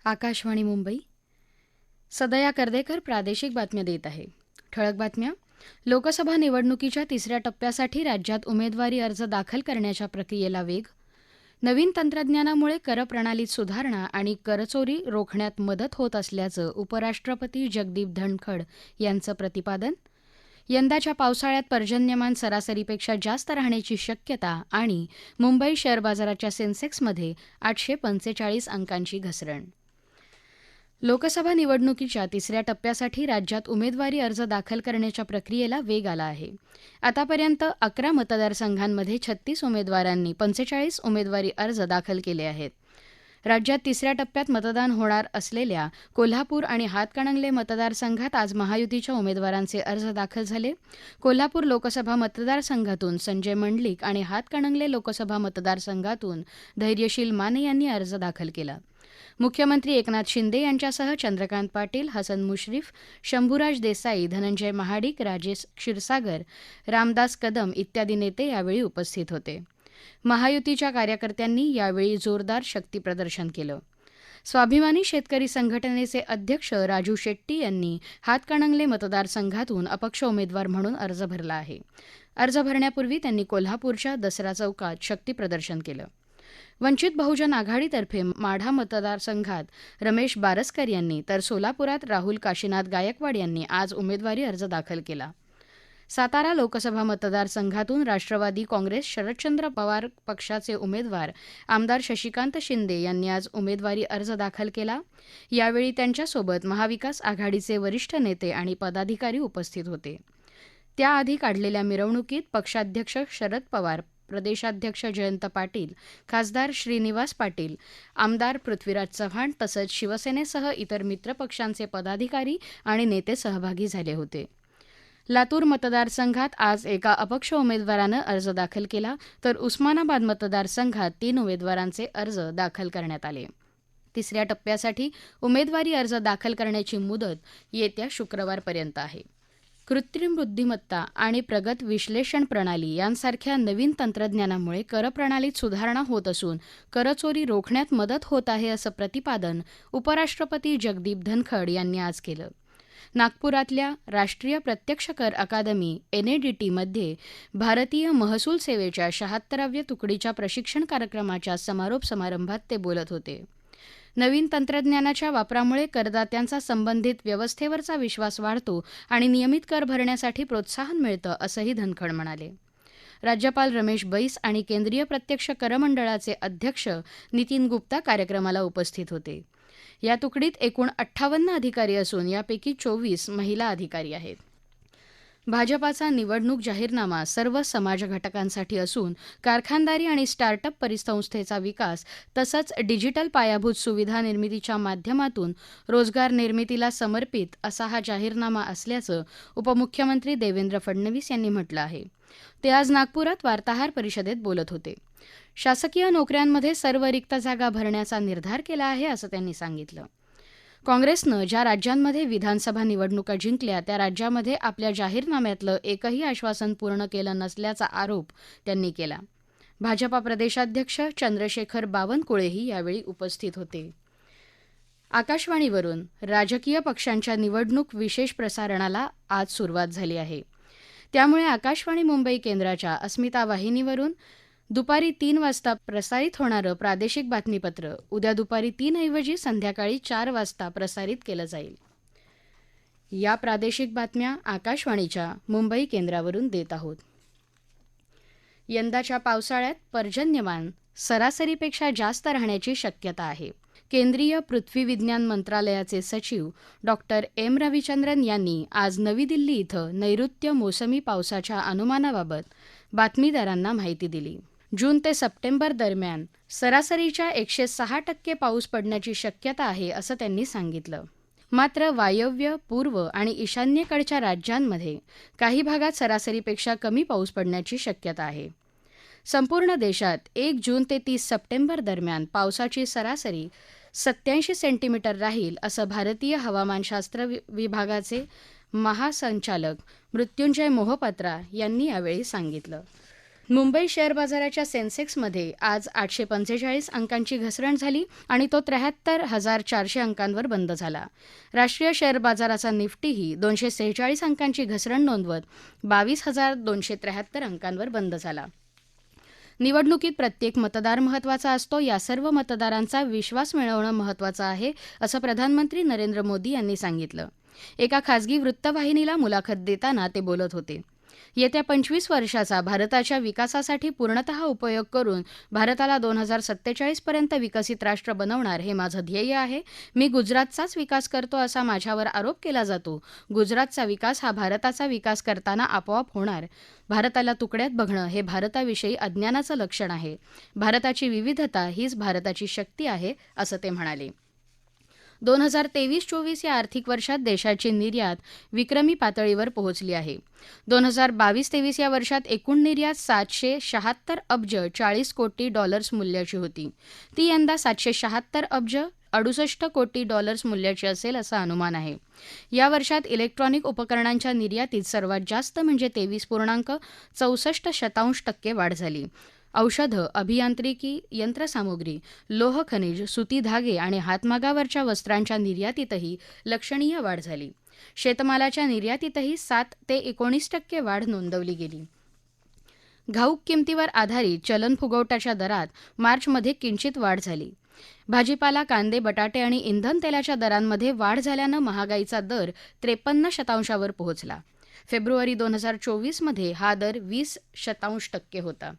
आकाशवाणी मुंबई. सदया कर्देकर प्रादेशिक बातम्या देत आहे. ठळक बातम्या. लोकसभा निवडणुकीच्या तिसऱ्या टप्प्यासाठी राज्यात उमेदवारी अर्ज दाखल करण्याच्या प्रक्रियेला वेग. नवीन तंत्रज्ञानामुळे करप्रणालीत सुधारणा आणि करचोरी रोखण्यात मदत होत असल्याचं उपराष्ट्रपती जगदीप धनखड यांचं प्रतिपादन. यंदाच्या पावसाळ्यात पर्जन्यमान सरासरीपेक्षा जास्त राहण्याची शक्यता आणि मुंबई शेअर बाजाराच्या सेन्सेक्समध्ये 845 अंकांची घसरण. लोकसभा निवडणुकीच्या तिसऱ्या टप्प्यासाठी राज्यात उमेदवारी अर्ज दाखल करण्याच्या प्रक्रियेला वेग आला आहे. आतापर्यंत 11 मतदारसंघांमध्ये 36 उमेदवारांनी 45 उमेदवारी अर्ज दाखल केले आहेत. राज्यात तिसऱ्या टप्प्यात मतदान होणार असलेल्या कोल्हापूर आणि हातकणंगले मतदारसंघात आज महायुतीच्या उमेदवारांचे अर्ज दाखल झाले. कोल्हापूर लोकसभा मतदारसंघातून संजय मंडलिक आणि हातकणंगले लोकसभा मतदारसंघातून धैर्यशील माने यांनी अर्ज दाखल केला. मुख्यमंत्री एकनाथ शिंदे यांच्यासह चंद्रकांत पाटील, हसन मुश्रीफ, शंभूराज देसाई, धनंजय महाडिक, राजेश क्षीरसागर, रामदास कदम इत्यादी नेते यावेळी उपस्थित होते. महायुतीच्या कार्यकर्त्यांनी यावेळी जोरदार शक्तीप्रदर्शन केलं. स्वाभिमानी शेतकरी संघटनेचे अध्यक्ष राजू शेट्टी यांनी हातकणंगले मतदारसंघातून अपक्ष उमेदवार म्हणून अर्ज भरला आहे. अर्ज भरण्यापूर्वी त्यांनी कोल्हापूरच्या दसरा चौकात शक्तीप्रदर्शन केलं. वंचित बहुजन आघाडीतर्फे माढा मतदारसंघात रमेश बारस्कर यांनी तर सोलापुरात राहुल काशीनाथ गायकवाड यांनी आज उमेदवारी अर्ज दाखल केला. सातारा लोकसभा मतदारसंघातून राष्ट्रवादी काँग्रेस शरदचंद्र पवार पक्षाचे उमेदवार आमदार शशिकांत शिंदे यांनी आज उमेदवारी अर्ज दाखल केला. यावेळी त्यांच्यासोबत महाविकास आघाडीचे वरिष्ठ नेते आणि पदाधिकारी उपस्थित होते. त्याआधी काढलेल्या मिरवणुकीत पक्षाध्यक्ष शरद पवार, प्रदेशाध्यक्ष जयंत पाटील, खासदार श्रीनिवास पाटील, आमदार पृथ्वीराज चव्हाण तसंच शिवसेनेसह इतर मित्रपक्षांचे पदाधिकारी आणि नेते सहभागी झाले होते. लातूर मतदारसंघात आज एका अपक्ष उमेदवारानं अर्ज दाखल केला तर उस्मानाबाद मतदारसंघात 3 उमेदवारांचे अर्ज दाखल करण्यात आले. तिसऱ्या टप्प्यासाठी उमेदवारी अर्ज दाखल करण्याची मुदत येत्या शुक्रवारपर्यंत आहे. कृत्रिम बुद्धिमत्ता आणि प्रगत विश्लेषण प्रणाली यांसारख्या नवीन तंत्रज्ञानामुळे करप्रणालीत सुधारणा होत असून करचोरी रोखण्यात मदत होत आहे असं प्रतिपादन उपराष्ट्रपती जगदीप धनखड यांनी आज केलं. नागपुरातल्या राष्ट्रीय प्रत्यक्ष कर अकादमी NADT-मध्ये भारतीय महसूल सेवेच्या 76व्या तुकडीच्या प्रशिक्षण कार्यक्रमाच्या समारोप समारंभात ते बोलत होते. नवीन तंत्रज्ञानाच्या वापरामुळे करदात्यांचा संबंधित व्यवस्थेवरचा विश्वास वाढतो आणि नियमित कर भरण्यासाठी प्रोत्साहन मिळतं असंही धनखड म्हणाले. राज्यपाल रमेश बैस आणि केंद्रीय प्रत्यक्ष कर मंडळाचे अध्यक्ष नितीन गुप्ता कार्यक्रमाला उपस्थित होते. या तुकडीत एकूण 58 अधिकारी असून यापैकी 24 महिला अधिकारी आहेत. भाजपाचा निवडणूक जाहीरनामा सर्व समाज घटकांसाठी असून कारखानदारी आणि स्टार्टअप परिसंस्थेचा विकास तसंच डिजिटल पायाभूत सुविधा निर्मितीच्या माध्यमातून रोजगार निर्मितीला समर्पित असा हा जाहीरनामा असल्याचं उपमुख्यमंत्री देवेंद्र फडणवीस यांनी म्हटलं आहे. ते आज नागपुरात वार्ताहर परिषदेत बोलत होते. शासकीय नोकऱ्यांमध्ये सर्व रिक्त जागा भरण्याचा निर्धार केला आहे असं त्यांनी सांगितलं. काँग्रेसनं ज्या राज्यांमध्ये विधानसभा निवडणुका जिंकल्या त्या राज्यामध्ये आपल्या जाहीरनाम्यातलं एकही आश्वासन पूर्ण केलं नसल्याचा आरोप त्यांनी केला. भाजपा प्रदेशाध्यक्ष चंद्रशेखर बावनकुळेही यावेळी उपस्थित होते. आकाशवाणीवरून राजकीय पक्षांच्या निवडणूक विशेष प्रसारणाला आज सुरुवात झाली आहे. त्यामुळे आकाशवाणी मुंबई केंद्राच्या अस्मिता वाहिनीवरून दुपारी 3 वाजता प्रसारित होणारं प्रादेशिक बातमीपत्र उद्या दुपारी 3 ऐवजी संध्याकाळी 4 वाजता प्रसारित केलं जाईल. या प्रादेशिक बातम्या आकाशवाणीच्या मुंबई केंद्रावरून देत आहोत. यंदाच्या पावसाळ्यात पर्जन्यमान सरासरीपेक्षा जास्त राहण्याची शक्यता आहे. केंद्रीय पृथ्वी विज्ञान मंत्रालयाचे सचिव डॉक्टर M. रविचंद्रन यांनी आज नवी दिल्ली इथं नैऋत्य मोसमी पावसाच्या अनुमानाबाबत बातमीदारांना माहिती दिली. जून ते सप्टेंबर दरम्यान सरासरीच्या 106% पाऊस पडण्याची शक्यता आहे असं त्यांनी सांगितलं. मात्र वायव्य, पूर्व आणि ईशान्येकडच्या राज्यांमध्ये काही भागात सरासरीपेक्षा कमी पाऊस पडण्याची शक्यता आहे. संपूर्ण देशात 1 जून ते 30 सप्टेंबर दरम्यान पावसाची सरासरी 87 सेंटीमीटर राहील असं भारतीय हवामानशास्त्र विभागाचे महासंचालक मृत्युंजय मोहपात्रा यांनी यावेळी सांगितलं. मुंबई शेअर बाजाराच्या सेन्सेक्समध्ये आज 845 अंकांची घसरण झाली आणि तो 73,400 अंकांवर बंद झाला. राष्ट्रीय शेअर बाजाराचा निफ्टीही 246 अंकांची घसरण नोंदवत 22,273 अंकांवर बंद झाला. निवडणुकीत प्रत्येक मतदार महत्त्वाचा असतो. या सर्व मतदारांचा विश्वास मिळवणं महत्त्वाचं आहे, असं प्रधानमंत्री नरेंद्र मोदी यांनी सांगितलं. एका खासगी वृत्तवाहिनीला मुलाखत देताना ते बोलत होते. येत्या 25 वर्षाचा भारताच्या विकासासाठी पूर्णतः उपयोग करून भारताला 2047 पर्यंत विकसित राष्ट्र बनवणार हे माझं ध्येय आहे. मी गुजरातचाच विकास करतो असा माझ्यावर आरोप केला जातो. गुजरातचा विकास हा भारताचा विकास करताना आपोआप होणार. भारताला तुकड्यात बघणं हे भारताविषयी अज्ञानाचं लक्षण आहे. भारताची विविधता हीच भारताची शक्ती आहे, असं ते म्हणाले. 2023-24 या आर्थिक वर्षात देशाची निर्यात विक्रमी पातळीवर पोहोचली आहे. 2022-23 या वर्षात एकूण निर्यात 776 अब्ज 40 कोटी डॉलर्स मूल्याची होती. ती यंदा 776 अब्ज 68 कोटी डॉलर्स मूल्याची असेल असं अनुमान आहे. या वर्षात इलेक्ट्रॉनिक उपकरणांच्या निर्यातीत सर्वात जास्त म्हणजे 23.64% वाढ झाली. औषधं, अभियांत्रिकी, यंत्रसामुग्री, लोह खनिज, सुती धागे आणि हातमागावरच्या वस्त्रांच्या निर्यातीतही लक्षणीय वाढ झाली. शेतमालाच्या निर्यातीतही 7 ते 19% वाढ नोंदवली गेली. घाऊक किमतीवर आधारित चलन फुगवट्याच्या दरात मार्चमध्ये किंचित वाढ झाली. भाजीपाला, कांदे, बटाटे आणि इंधन तेलाच्या दरांमध्ये वाढ झाल्यानं महागाईचा दर 53% पोहोचला. फेब्रुवारी 2024मध्ये हा दर 20% होता.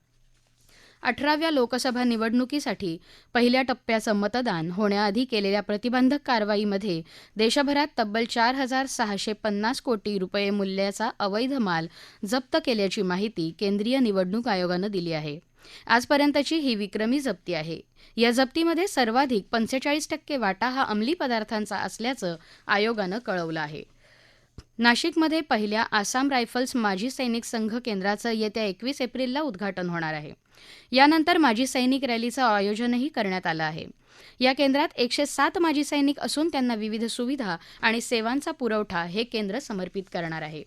18व्या लोकसभा निवडणुकीसाठी पहिल्या टप्प्याचं मतदान होण्याआधी केलेल्या प्रतिबंधक कारवाईमध्ये देशभरात तब्बल 4,650 कोटी रुपये मूल्याचा अवैध माल जप्त केल्याची माहिती केंद्रीय निवडणूक आयोगानं दिली आहे. आजपर्यंतची ही विक्रमी जप्ती आहे. या जप्तीमध्ये सर्वाधिक 45% वाटा हा अंमली पदार्थांचा असल्याचं आयोगानं कळवलं आहे. नाशिकमध्ये पहिल्या आसाम रायफल्स माजी सैनिक संघ केंद्राचं येत्या 21 एप्रिलला उद्घाटन होणार आहे. यानंतर माजी सैनिक रॅलीचं आयोजनही करण्यात आलं आहे. या केंद्रात 107 माजी सैनिक असून त्यांना विविध सुविधा आणि सेवांचा पुरवठा हे केंद्र समर्पित करणार आहे.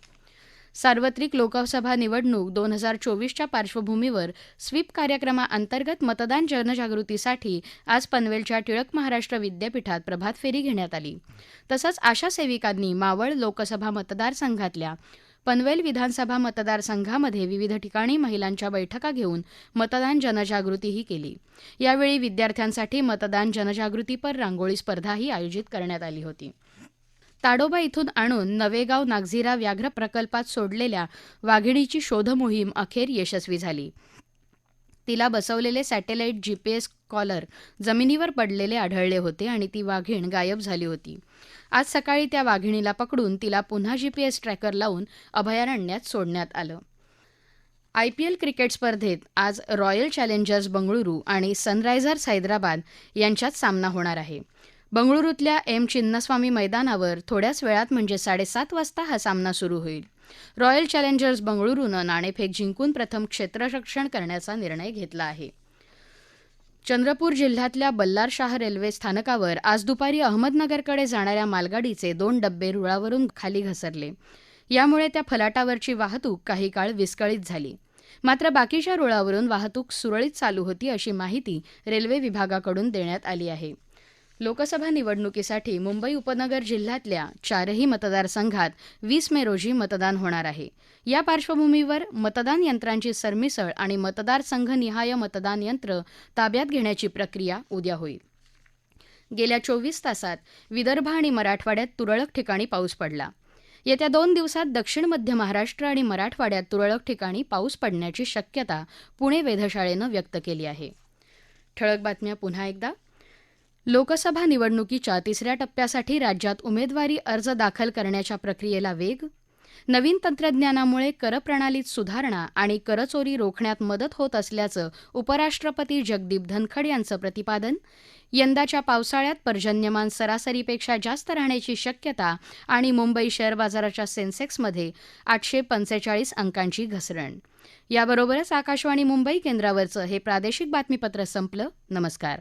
सार्वत्रिक लोकसभा निवडणूक 2024च्या पार्श्वभूमीवर स्वीप कार्यक्रमाअंतर्गत मतदान जनजागृतीसाठी आज पनवेलच्या टिळक महाराष्ट्र विद्यापीठात प्रभात फेरी घेण्यात आली. तसंच आशा सेविकांनी मावळ लोकसभा मतदारसंघातल्या पनवेल विधानसभा मतदारसंघामध्ये विविध ठिकाणी महिलांच्या बैठका घेऊन मतदान जनजागृतीही केली. यावेळी विद्यार्थ्यांसाठी मतदान जनजागृतीपर रांगोळी स्पर्धाही आयोजित करण्यात आली होती. ताडोबा इथून आणून नवेगाव नागझिरा व्याघ्र प्रकल्पात सोडलेल्या वाघिणीची शोधमोहीम अखेर यशस्वी झाली. तिला बसवलेले सॅटेलाईट GPS कॉलर जमिनीवर पडलेले आढळले होते आणि ती वाघीण गायब झाली होती. आज सकाळी त्या वाघिणीला पकडून तिला पुन्हा GPS ट्रॅकर लावून अभयारण्यात सोडण्यात आलं. IPL क्रिकेट स्पर्धेत आज रॉयल चॅलेंजर्स बंगळुरू आणि सनरायझर्स हैदराबाद यांच्यात सामना होणार आहे. बंगळुरूतल्या M. चिन्नस्वामी मैदानावर थोड्याच वेळात म्हणजे 7:30 वाजता हा सामना सुरू होईल. रॉयल चॅलेंजर्स बंगळुरूनं नाणेफेक जिंकून प्रथम क्षेत्ररक्षण करण्याचा निर्णय घेतला आहे. चंद्रपूर जिल्ह्यातल्या बल्लारशाह रेल्वे स्थानकावर आज दुपारी अहमदनगरकडे जाणाऱ्या मालगाडीचे 2 डब्बे रुळावरून खाली घसरले. यामुळे त्या फलाटावरची वाहतूक काही काळ विस्कळीत झाली. मात्र बाकीच्या रुळावरून वाहतूक सुरळीत चालू होती अशी माहिती रेल्वे विभागाकडून देण्यात आली आहे. लोकसभा निवडणुकीसाठी मुंबई उपनगर जिल्ह्यातल्या 4ही मतदारसंघात 20 मे रोजी मतदान होणार आहे. या पार्श्वभूमीवर मतदान यंत्रांची सरमिसळ आणि मतदारसंघनिहाय मतदान यंत्र ताब्यात घेण्याची प्रक्रिया उद्या होईल. गेल्या 24 तासात विदर्भ आणि मराठवाड्यात तुरळक ठिकाणी पाऊस पडला. येत्या 2 दिवसात दक्षिण मध्य महाराष्ट्र आणि मराठवाड्यात तुरळक ठिकाणी पाऊस पडण्याची शक्यता पुणे वेधशाळेनं व्यक्त केली आहे. ठळक बातम्या पुन्हा एकदा. लोकसभा निवडणुकीच्या 3ऱ्या टप्प्यासाठी राज्यात उमेदवारी अर्ज दाखल करण्याच्या प्रक्रियेला वेग. नवीन तंत्रज्ञानामुळे करप्रणालीत सुधारणा आणि करचोरी रोखण्यात मदत होत असल्याचं उपराष्ट्रपती जगदीप धनखड यांचं प्रतिपादन. यंदाच्या पावसाळ्यात पर्जन्यमान सरासरीपेक्षा जास्त राहण्याची शक्यता आणि मुंबई शेअर बाजाराच्या सेन्सेक्समध्ये 845 अंकांची घसरण. याबरोबरच आकाशवाणी मुंबई केंद्रावरचं हे प्रादेशिक बातमीपत्र संपलं. नमस्कार.